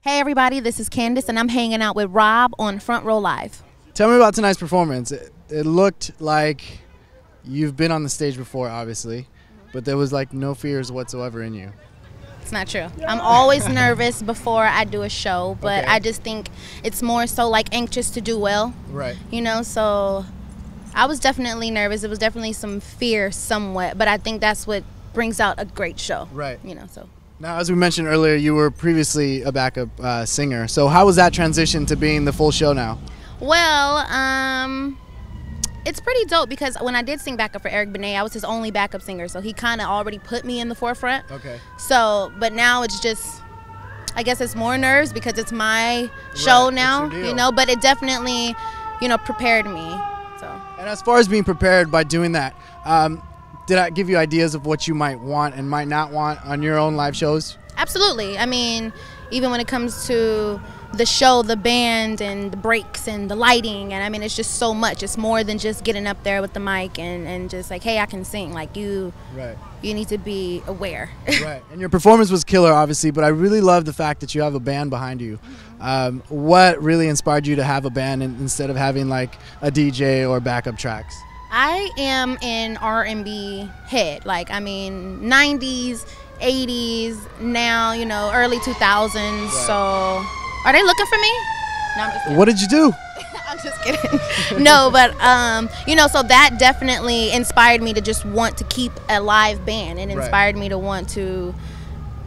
Hey everybody, this is Candice and I'm hanging out with Rob on Front Row Live. Tell me about tonight's performance. It looked like you've been on the stage before, obviously, but there was like no fears whatsoever in you. It's not true. I'm always nervous before I do a show, but Okay. I just think it's more so like anxious to do well. Right. You know, so I was definitely nervous. It was definitely some fear somewhat, but I think that's what brings out a great show. Right. You know, so. Now, as we mentioned earlier, you were previously a backup singer. So how was that transition to being the full show now? Well, it's pretty dope because when I did sing backup for Eric Benet, I was his only backup singer, so he kind of already put me in the forefront. Okay. So, but now it's just, I guess it's more nerves because it's my show now, it's your deal. you know, but it definitely, you know, prepared me, so. And as far as being prepared by doing that, did that give you ideas of what you might want and might not want on your own live shows? Absolutely. I mean, even when it comes to the show, the band and the breaks and the lighting, and I mean, it's just so much. It's more than just getting up there with the mic and just like, hey, I can sing. Like you need to be aware. Right. And your performance was killer, obviously, but I really love the fact that you have a band behind you. What really inspired you to have a band instead of having like a DJ or backup tracks? I am an R&B head. Like, I mean, 90s, 80s, now, you know, early 2000s. Right. So, are they looking for me? No, I'm just kidding. What did you do? I'm just kidding. No, but, you know, so that definitely inspired me to just want to keep a live band. It inspired me to want to,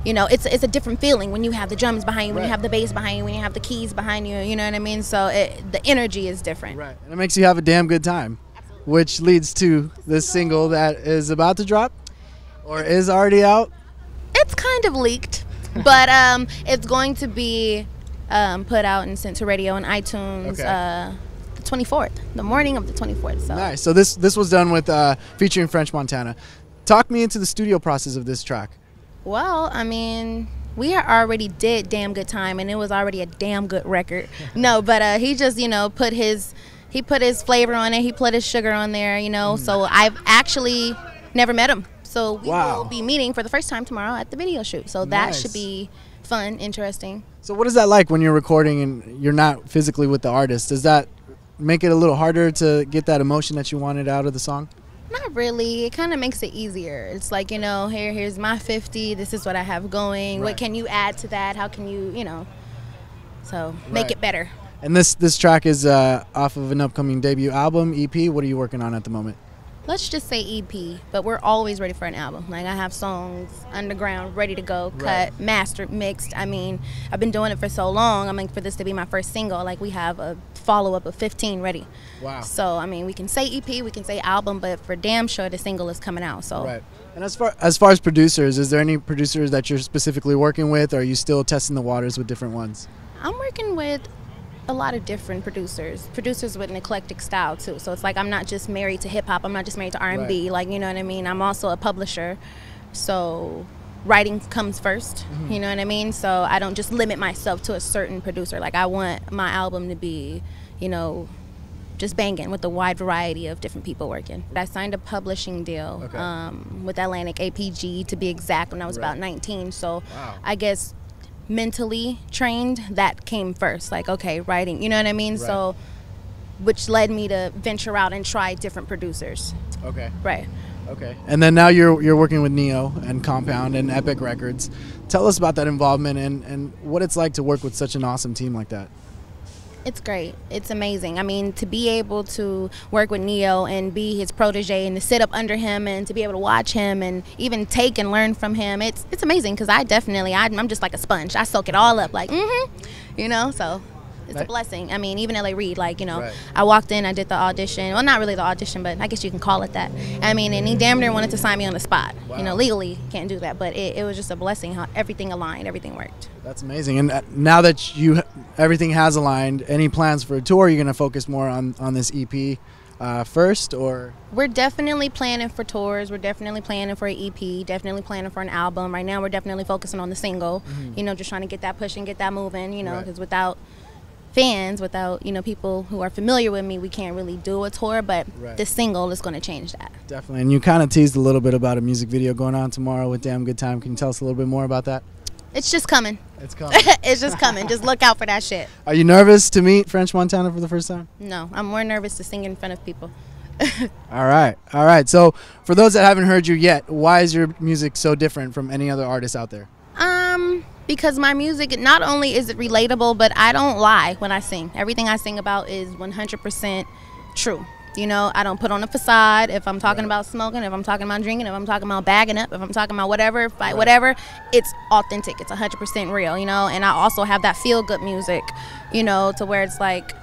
you know, it's a different feeling when you have the drums behind you, when you have the bass behind you, when you have the keys behind you, you know what I mean? So the energy is different. Right. And it makes you have a damn good time. Which leads to this single that is about to drop or is already out. It's kind of leaked, but it's going to be put out and sent to radio and iTunes the 24th, the morning of the 24th. So. Nice. So this was done with featuring French Montana. Talk me into the studio process of this track. Well, I mean, we already did Damn Good Time, and it was already a damn good record. No, but he just, you know, put his flavor on it. He put his sugar on there, you know. So I've actually never met him. So we will be meeting for the first time tomorrow at the video shoot. So that should be fun, interesting. So what is that like when you're recording and you're not physically with the artist? Does that make it a little harder to get that emotion that you wanted out of the song? Not really. It kind of makes it easier. It's like, you know, here's my 50. This is what I have going. What can you add to that? How can you, you know, so make it better. And this track is off of an upcoming debut album, EP. What are you working on at the moment? Let's just say EP, but we're always ready for an album. Like, I have songs underground, ready to go, cut, mastered, mixed. I mean, I've been doing it for so long. I mean, for this to be my first single, like, we have a follow-up of 15 ready. Wow. So, I mean, we can say EP, we can say album, but for damn sure the single is coming out. So. Right. And as far as producers, is there any producers that you're specifically working with, or are you still testing the waters with different ones? I'm working with a lot of different producers with an eclectic style too. So it's like I'm not just married to hip hop. I'm not just married to R&B. Like, you know what I mean? I'm also a publisher. So writing comes first. You know what I mean? So I don't just limit myself to a certain producer. Like, I want my album to be, you know, just banging with a wide variety of different people working. I signed a publishing deal with Atlantic APG to be exact when I was about 19. So I guess mentally trained, that came first. Like, okay, writing, you know what I mean? So, which led me to venture out and try different producers. Okay. Right. Okay. And then now you're working with Neo and Compound and Epic Records. Tell us about that involvement and what it's like to work with such an awesome team like that. It's great. It's amazing. I mean, to be able to work with Neo and be his protege and to sit up under him and to be able to watch him and even take and learn from him, it's amazing because I'm just like a sponge. I soak it all up, like, you know, so it's a blessing. I mean, even L.A. Reid, like, you know, I walked in, I did the audition. Well, not really the audition, but I guess you can call it that. I mean, and he damn near wanted to sign me on the spot. You know, legally can't do that, but it was just a blessing how everything aligned, everything worked. That's amazing. And now that everything has aligned, any plans for a tour? Are you going to focus more on this EP first, or? We're definitely planning for tours. We're definitely planning for an EP, definitely planning for an album. Right now we're definitely focusing on the single, you know, just trying to get that pushing, get that moving, you know, because without fans, without, you know, people who are familiar with me, we can't really do a tour, but this single is going to change that. Definitely. And you kind of teased a little bit about a music video going on tomorrow with Damn Good Time. Can you tell us a little bit more about that? It's just coming. It's coming. It's just coming. Just look out for that shit. Are you nervous to meet French Montana for the first time? No, I'm more nervous to sing in front of people. All right. So for those that haven't heard you yet, why is your music so different from any other artist out there? Because my music, not only is it relatable, but I don't lie when I sing. Everything I sing about is 100% true. You know, I don't put on a facade. If I'm talking about smoking, if I'm talking about drinking, if I'm talking about bagging up, if I'm talking about whatever, fight, whatever, it's authentic. It's 100% real, you know. And I also have that feel-good music, you know, to where it's like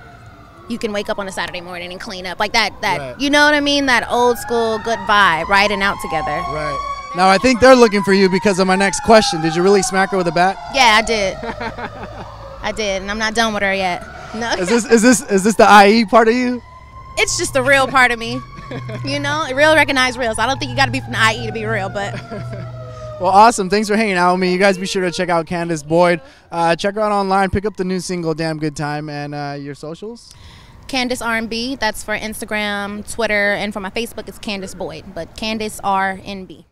you can wake up on a Saturday morning and clean up. Like that, Right. You know what I mean? That old school good vibe, riding out together. Right. Now I think they're looking for you because of my next question. Did you really smack her with a bat? Yeah, I did. I did, and I'm not done with her yet. No. Is this the IE part of you? It's just the real part of me. You know, real recognize real. So I don't think you got to be from the IE to be real, but. Well, awesome. Thanks for hanging out with me. You guys be sure to check out Candice Boyd. Check her out online. Pick up the new single, Damn Good Time, and your socials. Candice R&B. That's for Instagram, Twitter, and for my Facebook, it's Candice Boyd. But Candice R&B.